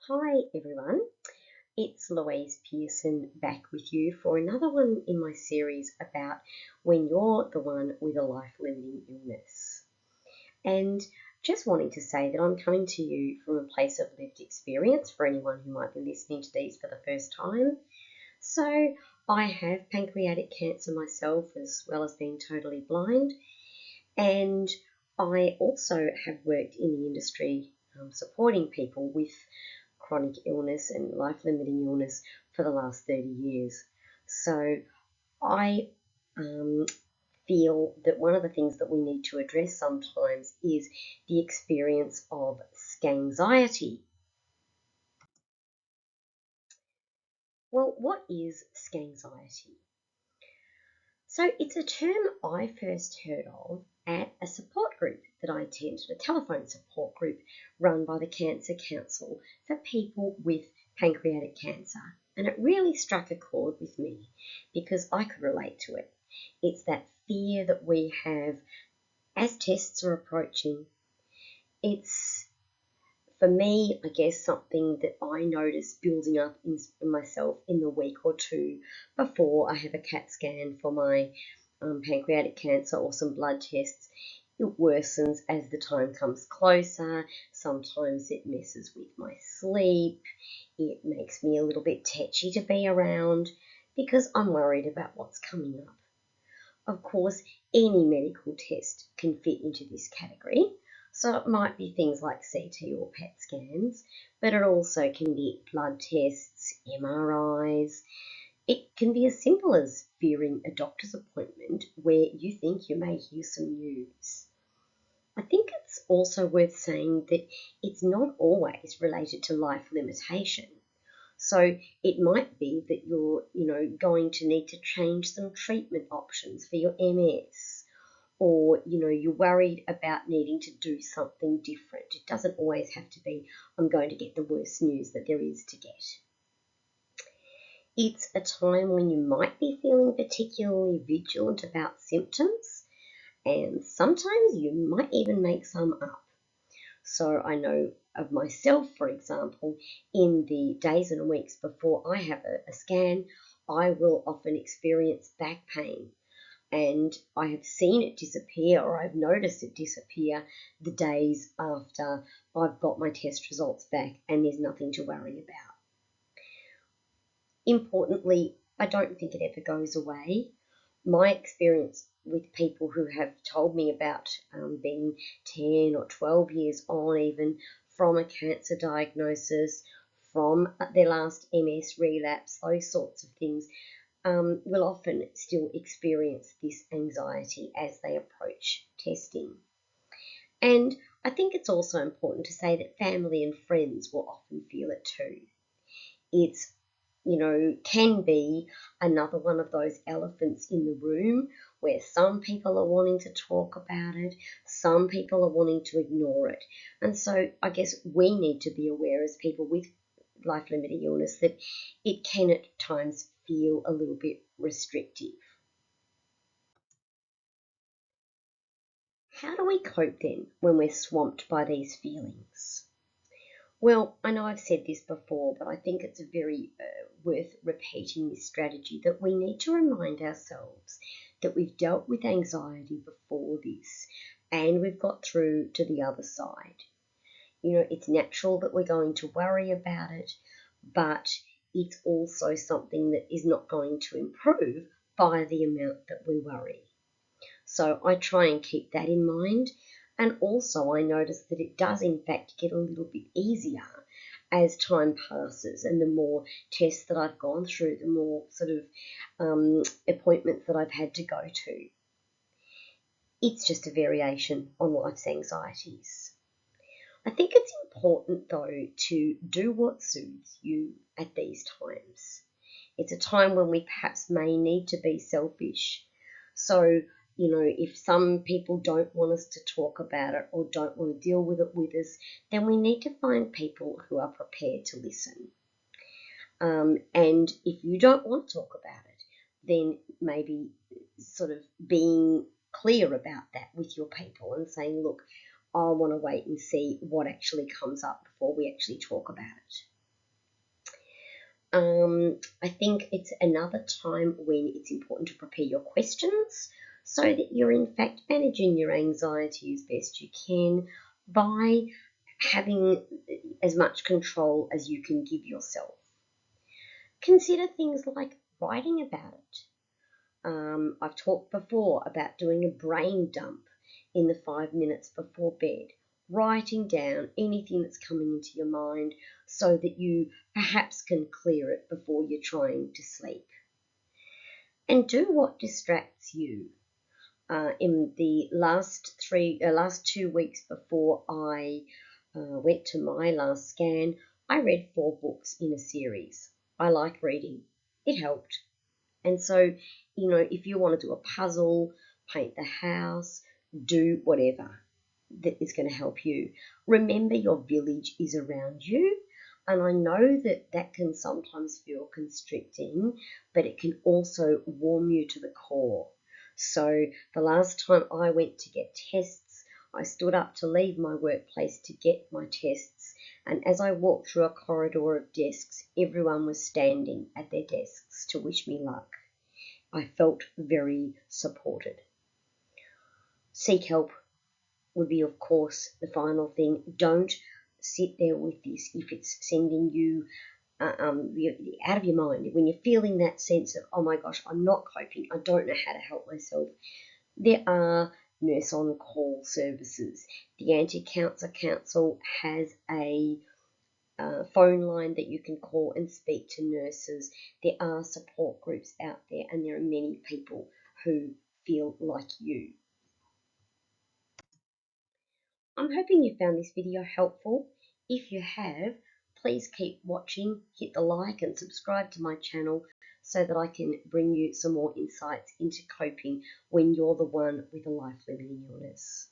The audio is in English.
Hi everyone, it's Louise Pearson back with you for another one in my series about when you're the one with a life-limiting illness. And just wanting to say that I'm coming to you from a place of lived experience for anyone who might be listening to these for the first time. So I have pancreatic cancer myself as well as being totally blind, and I also have worked in the industry supporting people with chronic illness and life-limiting illness for the last 30 years. So I um, feel that one of the things that we need to address sometimes is the experience of scanxiety. Well, what is scanxiety? So it's a term I first heard of at a support group that I attended, a telephone support group run by the Cancer Council for people with pancreatic cancer. And it really struck a chord with me because I could relate to it. It's that fear that we have as tests are approaching. It's, for me, I guess, something that I notice building up in myself in the week or two before I have a CAT scan for my pancreatic cancer or some blood tests. It worsens as the time comes closer. Sometimes it messes with my sleep. It makes me a little bit tetchy to be around because I'm worried about what's coming up. Of course, any medical test can fit into this category. So it might be things like CT or PET scans, but it also can be blood tests, MRIs. It can be as simple as fearing a doctor's appointment where you think you may hear some news. I think it's also worth saying that it's not always related to life limitation. So it might be that you're, going to need to change some treatment options for your MS, or, you're worried about needing to do something different. It doesn't always have to be, I'm going to get the worst news that there is to get. It's a time when you might be feeling particularly vigilant about symptoms, and sometimes you might even make some up. So I know of myself, for example, in the days and weeks before I have a scan, I will often experience back pain. And I have seen it disappear, or I've noticed it disappear the days after I've got my test results back and there's nothing to worry about. Importantly, I don't think it ever goes away. My experience with people who have told me about being 10 or 12 years on, even from a cancer diagnosis, from their last MS relapse, those sorts of things, will often still experience this anxiety as they approach testing. And I think it's also important to say that family and friends will often feel it too. It's, can be another one of those elephants in the room where some people are wanting to talk about it, some people are wanting to ignore it. And so I guess we need to be aware as people with life-limiting illness that it can at times feel a little bit restrictive. How do we cope then when we're swamped by these feelings? Well, I know I've said this before, but I think it's very worth repeating this strategy that we need to remind ourselves that we've dealt with anxiety before this and we've got through to the other side. It's natural that we're going to worry about it, but it's also something that is not going to improve by the amount that we worry. So I try and keep that in mind. And also I notice that it does in fact get a little bit easier as time passes and the more tests that I've gone through, the more sort of appointments that I've had to go to. It's just a variation on life's anxieties. I think it's important though to do what suits you at these times. It's a time when we perhaps may need to be selfish. So, if some people don't want us to talk about it or don't want to deal with it with us, then we need to find people who are prepared to listen. And if you don't want to talk about it, then maybe sort of being clear about that with your people and saying, look, I want to wait and see what actually comes up before we actually talk about it. I think it's another time when it's important to prepare your questions so that you're in fact managing your anxiety as best you can by having as much control as you can give yourself. Consider things like writing about it. I've talked before about doing a brain dump in the 5 minutes before bed, writing down anything that's coming into your mind so that you perhaps can clear it before you're trying to sleep. And do what distracts you. In the last 2 weeks before I went to my last scan, I read 4 books in a series. I like reading. It helped. And so, if you want to do a puzzle, paint the house, do whatever that is going to help you. Remember, your village is around you. And I know that that can sometimes feel constricting, but it can also warm you to the core. So the last time I went to get tests, I stood up to leave my workplace to get my tests. And as I walked through a corridor of desks, everyone was standing at their desks to wish me luck. I felt very supported. Seek help would be, of course, the final thing. Don't sit there with this if it's sending you out of your mind. When you're feeling that sense of, oh my gosh, I'm not coping, I don't know how to help myself, there are nurse on call services. The Anti-Cancer Council has a phone line that you can call and speak to nurses. There are support groups out there, and there are many people who feel like you. I'm hoping you found this video helpful. If you have, please keep watching, hit the like and subscribe to my channel so that I can bring you some more insights into coping when you're the one with a life-limiting illness.